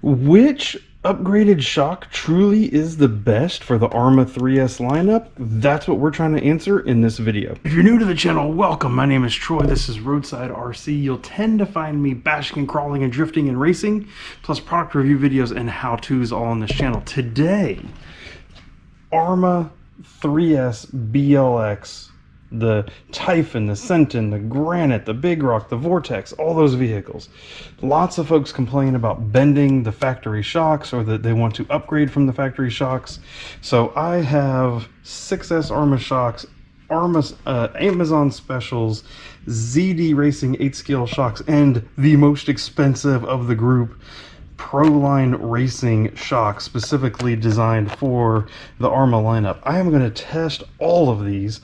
Which upgraded shock truly is the best for the Arrma 3S lineup? That's what we're trying to answer in this video. If you're new to the channel, welcome. My name is Troy. This is Roadside RC. You'll tend to find me bashing and crawling and drifting and racing, plus product review videos and how-tos all on this channel. Today, Arrma 3S BLX, the Typhon, the Sentin, the Granite, the Big Rock, the Vortex, all those vehicles. Lots of folks complain about bending the factory shocks or that they want to upgrade from the factory shocks. So I have 6S Arrma shocks, Arrma's Amazon specials, ZD Racing 8-scale shocks, and the most expensive of the group, ProLine Racing shocks, specifically designed for the Arrma lineup. I am going to test all of these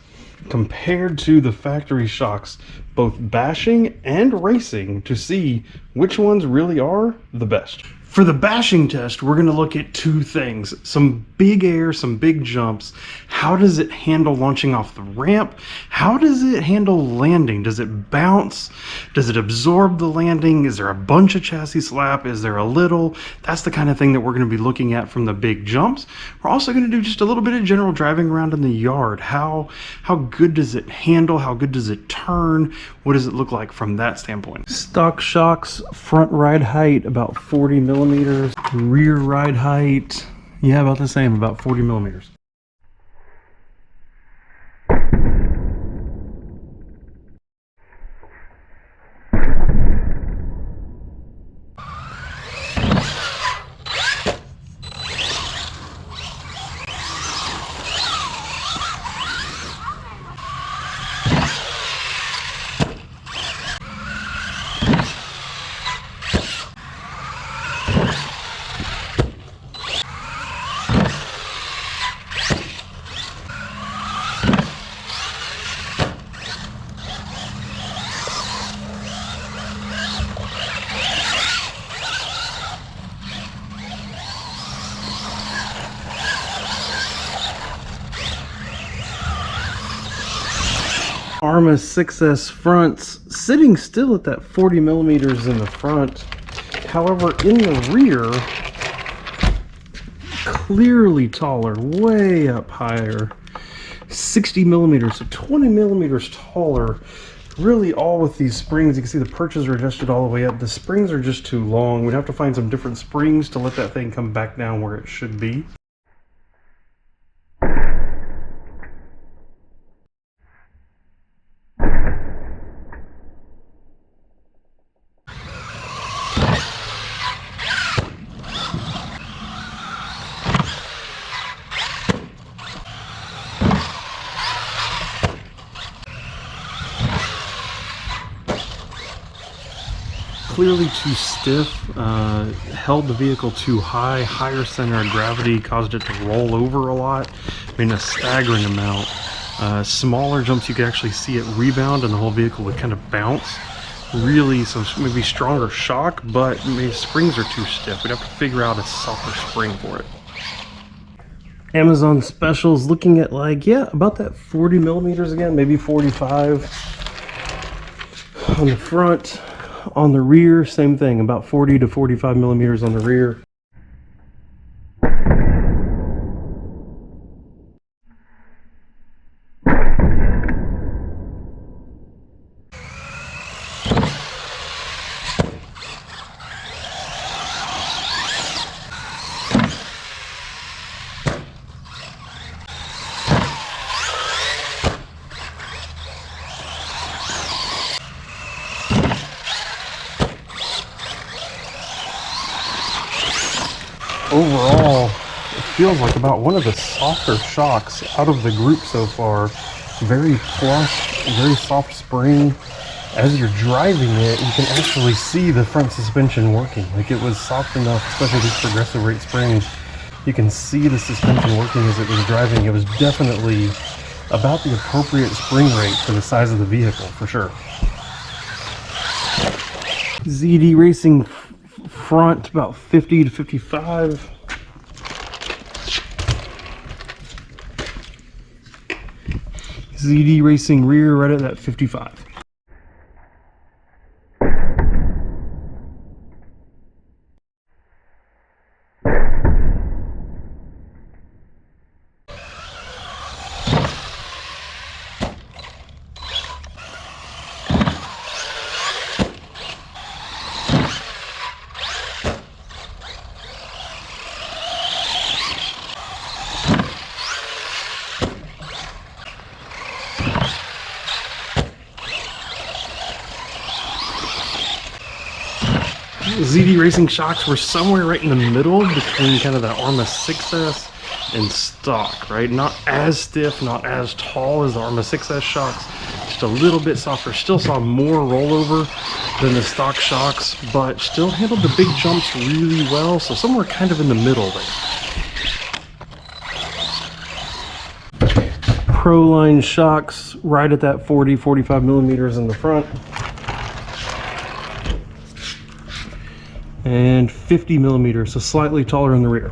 compared to the factory shocks, both bashing and racing, to see which ones really are the best. For the bashing test, we're going to look at two things: some big air, some big jumps. How does it handle launching off the ramp? How does it handle landing? Does it bounce? Does it absorb the landing? Is there a bunch of chassis slap? Is there a little? That's the kind of thing that we're going to be looking at from the big jumps. We're also going to do just a little bit of general driving around in the yard. How good does it handle? How good does it turn? What does it look like from that standpoint? Stock shocks, front ride height about 40 millimeters, rear ride height, yeah, about the same, about 40 millimeters. Arrma 6S fronts sitting still at that 40 millimeters in the front. However, in the rear, clearly taller, way up higher, 60 millimeters, so 20 millimeters taller. Really, all with these springs. You can see the perches are adjusted all the way up. The springs are just too long. We'd have to find some different springs to let that thing come back down where it should be. Clearly too stiff, held the vehicle too high, higher center of gravity caused it to roll over a lot, I mean a staggering amount. Smaller jumps you could actually see it rebound and the whole vehicle would kind of bounce. Really, some maybe stronger shock, but maybe springs are too stiff. We'd have to figure out a softer spring for it. Amazon specials looking at like, yeah, about that 40 millimeters again, maybe 45 on the front. On the rear, same thing, about 40 to 45 millimeters on the rear. Overall, it feels like about one of the softer shocks out of the group so far. Very plush, very soft spring. As you're driving it, you can actually see the front suspension working. Like, it was soft enough, especially these progressive rate springs. You can see the suspension working as it was driving. It was definitely about the appropriate spring rate for the size of the vehicle, for sure. ZD Racing front about 50 to 55. ZD Racing rear right at that 55. ZD Racing shocks were somewhere right in the middle between kind of the Arrma 6S and stock, right? Not as stiff, not as tall as the Arrma 6S shocks, just a little bit softer. Still saw more rollover than the stock shocks, but still handled the big jumps really well. So somewhere kind of in the middle there. ProLine shocks right at that 40-45 millimeters in the front. And 50 millimeters, so slightly taller in the rear.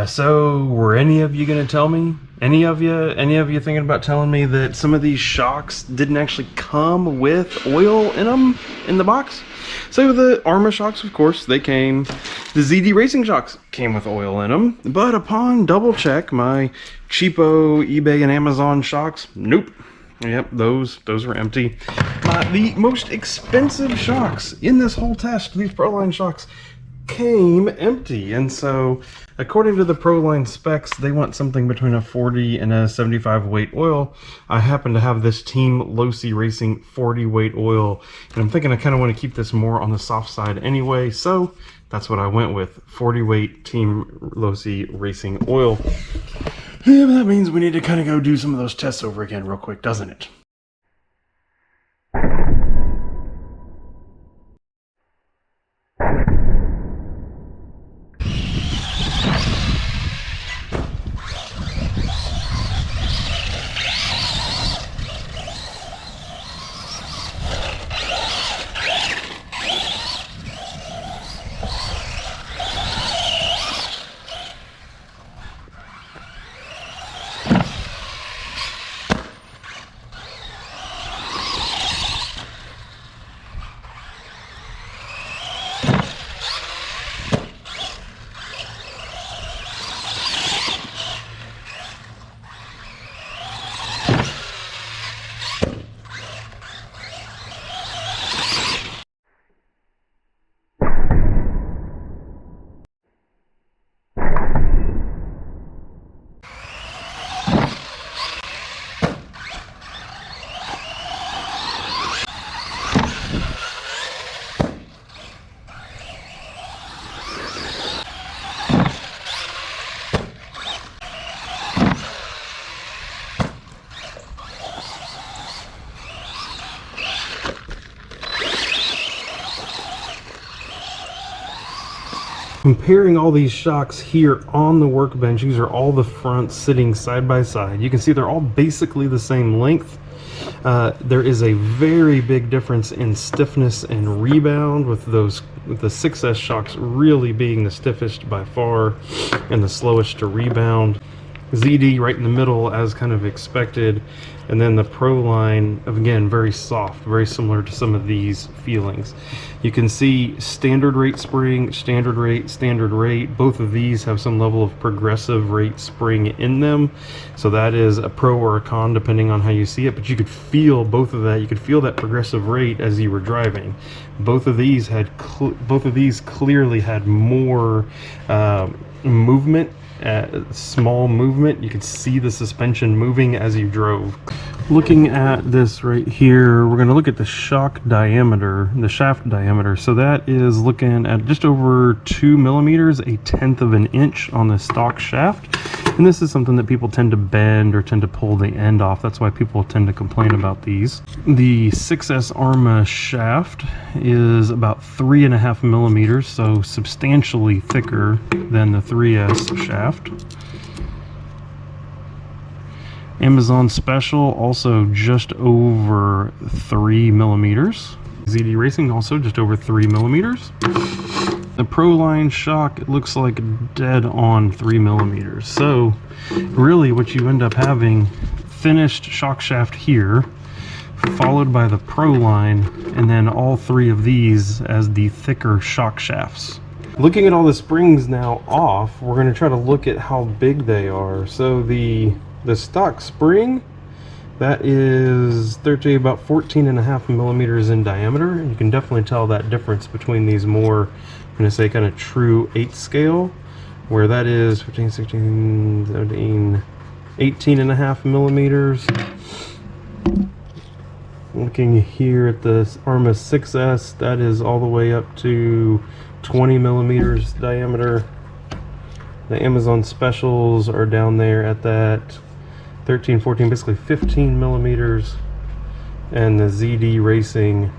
So were any of you gonna tell me? Any of you thinking about telling me that some of these shocks didn't actually come with oil in them in the box? So the Arrma shocks, of course, they came. The ZD Racing shocks came with oil in them, but upon double check, my cheapo eBay and Amazon shocks, nope. Yep, those were empty. The most expensive shocks in this whole test, these ProLine shocks, came empty. And so according to the ProLine specs, they want something between a 40 and a 75 weight oil. I happen to have this Team Losi Racing 40 weight oil, and I'm thinking I kind of want to keep this more on the soft side anyway, so that's what I went with, 40 weight Team Losi Racing oil. Yeah, but that means we need to kind of go do some of those tests over again real quick, doesn't it? Comparing all these shocks here on the workbench, these are all the fronts sitting side by side. You can see they're all basically the same length. There is a very big difference in stiffness and rebound, with the 6S shocks really being the stiffest by far and the slowest to rebound. ZD right in the middle as kind of expected, and then the ProLine, again, very soft, very similar to some of these feelings. You can see standard rate spring, standard rate. Both of these have some level of progressive rate spring in them, so that is a pro or a con depending on how you see it, but you could feel both of that. You could feel that progressive rate as you were driving. Both of these clearly had more movement. Small movement. You could see the suspension moving as you drove. Looking at this right here, we're going to look at the shock diameter, the shaft diameter. So that is looking at just over 2 millimeters, a tenth of an inch on the stock shaft. And this is something that people tend to bend or tend to pull the end off. That's why people tend to complain about these. The 6S Arrma shaft is about 3.5 millimeters, so substantially thicker than the 3S shaft. Amazon Special, also just over 3 millimeters. ZD Racing, also just over 3 millimeters. The ProLine shock, it looks like dead on 3 millimeters. So really what you end up having, finished shock shaft here, followed by the ProLine, and then all three of these as the thicker shock shafts. Looking at all the springs now off, we're going to try to look at how big they are. So the stock spring, that is about 14.5 millimeters in diameter. And you can definitely tell that difference between these more, I'm going to say kind of true 8 scale, where that is 15, 16, 17, 18.5 millimeters. Looking here at the Arrma 6S, that is all the way up to 20 millimeters diameter. The Amazon Specials are down there at that 13, 14, basically 15 millimeters. And the ZD Racing,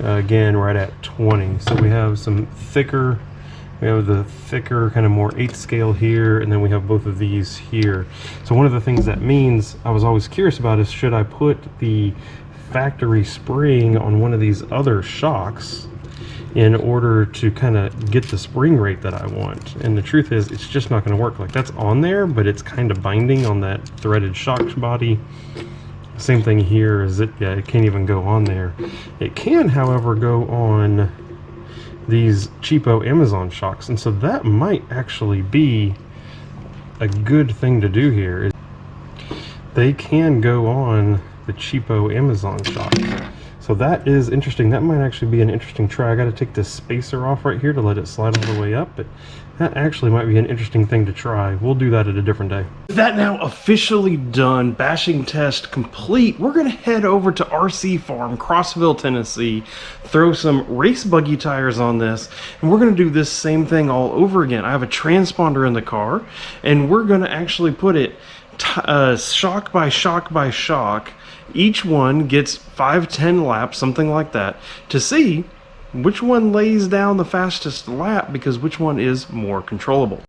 again, right at 20. So we have some thicker, we have the thicker kind of more 8 scale here, and then we have both of these here. So one of the things that means I was always curious about is, should I put the factory spring on one of these other shocks in order to kind of get the spring rate that I want? And the truth is, it's just not going to work. Like, that's on there, but it's kind of binding on that threaded shock body. Same thing here, is it can't even go on there. It can, however, go on these cheapo Amazon shocks, and so that might actually be a good thing to do here. They can go on the cheapo Amazon shocks. So that is interesting. That might actually be an interesting try. I got to take this spacer off right here to let it slide all the way up, but that actually might be an interesting thing to try. We'll do that at a different day. With that now officially done, bashing test complete, we're going to head over to RC Farm, Crossville, Tennessee, throw some race buggy tires on this, and we're going to do this same thing all over again. I have a transponder in the car, and we're going to actually put it shock by shock by shock. Each one gets 5-10 laps, something like that, to see which one lays down the fastest lap, because which one is more controllable.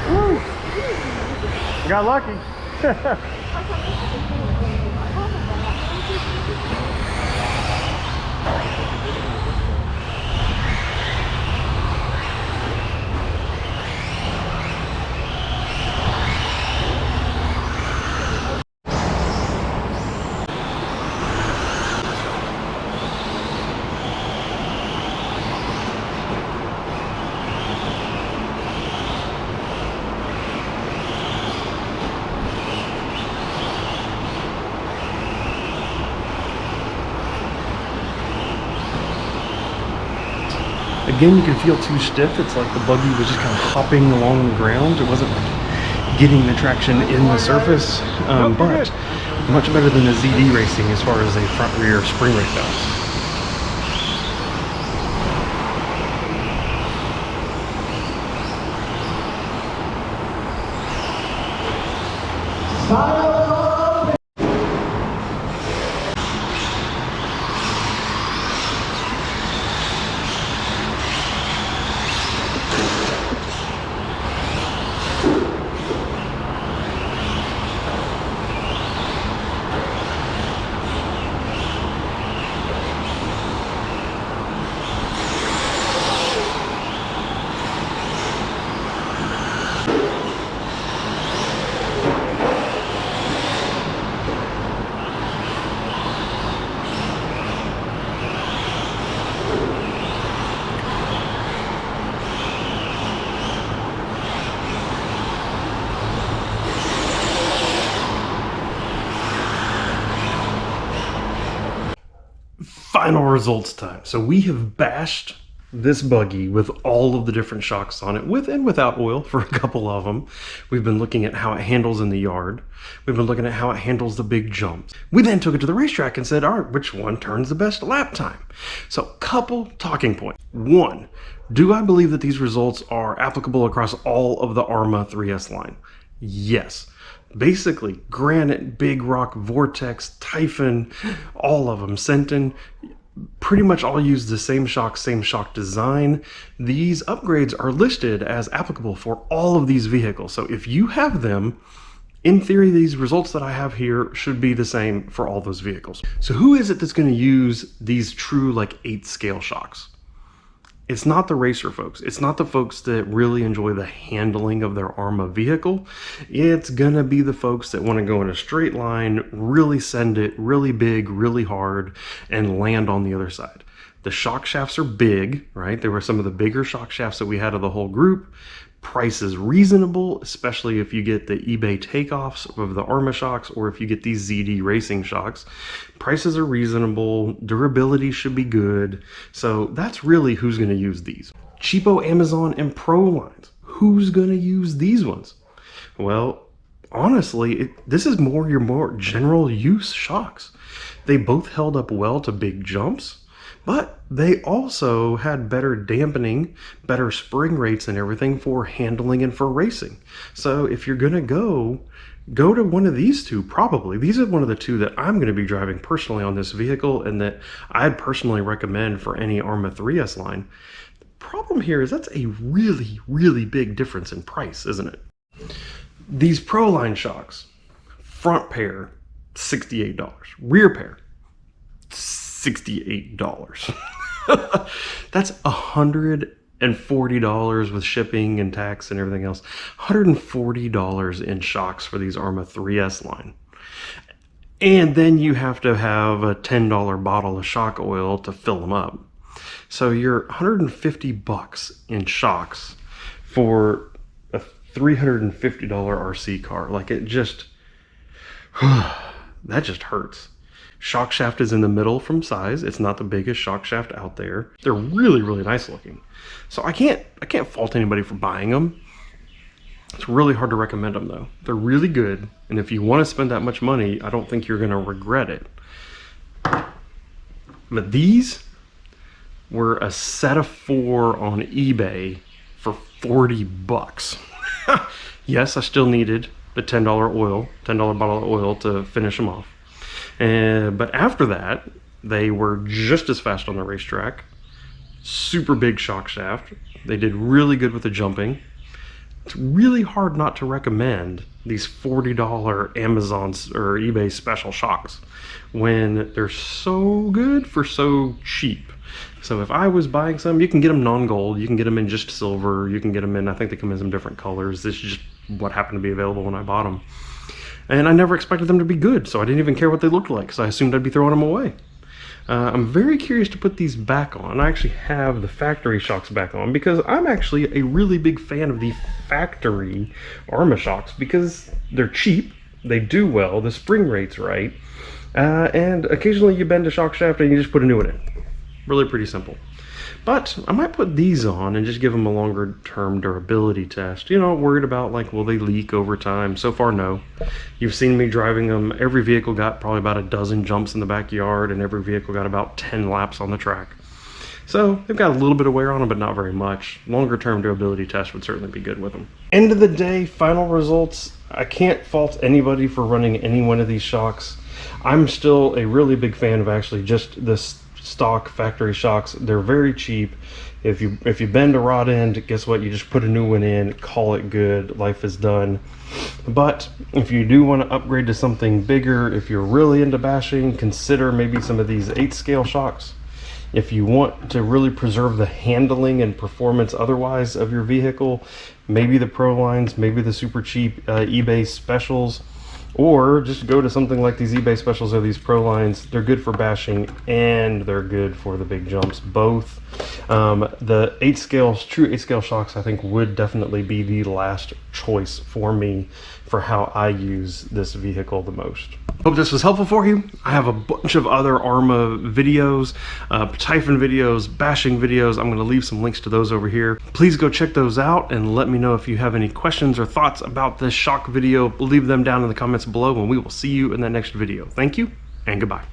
Woo! I got lucky. Again, you can feel too stiff. It's like the buggy was just kind of hopping along the ground. It wasn't like getting the traction in the surface, but much better than the ZD racing as far as a front rear spring rate goes. Final results time. So we have bashed this buggy with all of the different shocks on it, with and without oil for a couple of them. We've been looking at how it handles in the yard. We've been looking at how it handles the big jumps. We then took it to the racetrack and said, all right, which one turns the best lap time? So couple talking points. One, do I believe that these results are applicable across all of the Arrma 3S line? Yes. Basically, Granite, Big Rock, Vortex, Typhon, all of them, Senton, pretty much all use the same shock design. These upgrades are listed as applicable for all of these vehicles. So if you have them, in theory, these results that I have here should be the same for all those vehicles. So who is it that's going to use these true like 8 scale shocks? It's not the racer folks. It's not the folks that really enjoy the handling of their Arrma vehicle. It's gonna be the folks that want to go in a straight line, really send it really big, really hard, and land on the other side. The shock shafts are big, right? There were some of the bigger shock shafts that we had of the whole group. Price is reasonable, especially if you get the eBay takeoffs of the Arrma shocks or if you get these ZD racing shocks. Prices are reasonable, durability should be good. So that's really who's going to use these. Cheapo Amazon and ProLines. Who's going to use these ones? Well, honestly, this is your more general use shocks. They both held up well to big jumps, but they also had better dampening, better spring rates and everything for handling and for racing. So if you're gonna go to one of these two, probably. These are one of the two that I'm gonna be driving personally on this vehicle and that I'd personally recommend for any Arrma 3S line. The problem here is that's a really, really big difference in price, isn't it? These ProLine shocks, front pair, $68. Rear pair, $68. That's $140 with shipping and tax and everything else. $140 in shocks for these Arrma 3S line. And then you have to have a $10 bottle of shock oil to fill them up. So you're $150 in shocks for a $350 RC car. Like it just, that just hurts. Shock shaft is in the middle from size. It's not the biggest shock shaft out there. They're really, really nice looking. So I can't fault anybody for buying them. It's really hard to recommend them though. They're really good. And if you want to spend that much money, I don't think you're going to regret it. But these were a set of 4 on eBay for $40. Yes, I still needed the $10 bottle of oil to finish them off. But after that, They were just as fast on the racetrack. Super big shock shaft. They did really good with the jumping. It's really hard not to recommend these $40 Amazon or eBay special shocks when they're so good for so cheap. So if I was buying some, you can get them non-gold, you can get them in just silver, you can get them in, I think they come in some different colors. This is just what happened to be available when I bought them. And I never expected them to be good, so I didn't even care what they looked like, so I assumed I'd be throwing them away. I'm very curious to put these back on. I actually have the factory shocks back on because I'm actually a really big fan of the factory Arrma shocks because they're cheap, they do well, the spring rate's right, and occasionally you bend a shock shaft and you just put a new one in. Really pretty simple. But I might put these on and just give them a longer term durability test. You know, worried about like, will they leak over time? So far, no. You've seen me driving them. Every vehicle got probably about a dozen jumps in the backyard and every vehicle got about 10 laps on the track. So they've got a little bit of wear on them, but not very much. Longer term durability test would certainly be good with them. End of the day, final results. I can't fault anybody for running any one of these shocks. I'm still a really big fan of actually just this stock factory shocks. They're very cheap. If you bend a rod end, guess what, you just put a new one in, call it good, life is done. But if you do want to upgrade to something bigger, if you're really into bashing, consider maybe some of these 8 scale shocks. If you want to really preserve the handling and performance otherwise of your vehicle, maybe the ProLines, maybe the super cheap eBay specials, or just go to something like these eBay specials or these ProLines. They're good for bashing and they're good for the big jumps, both. The 8 scale, true 8 scale shocks, I think would definitely be the last choice for me for how I use this vehicle the most. Hope this was helpful for you. I have a bunch of other Arrma videos, Typhon videos, bashing videos. I'm going to leave some links to those over here. Please go check those out and let me know if you have any questions or thoughts about this shock video. Leave them down in the comments below and we will see you in the next video. Thank you and goodbye.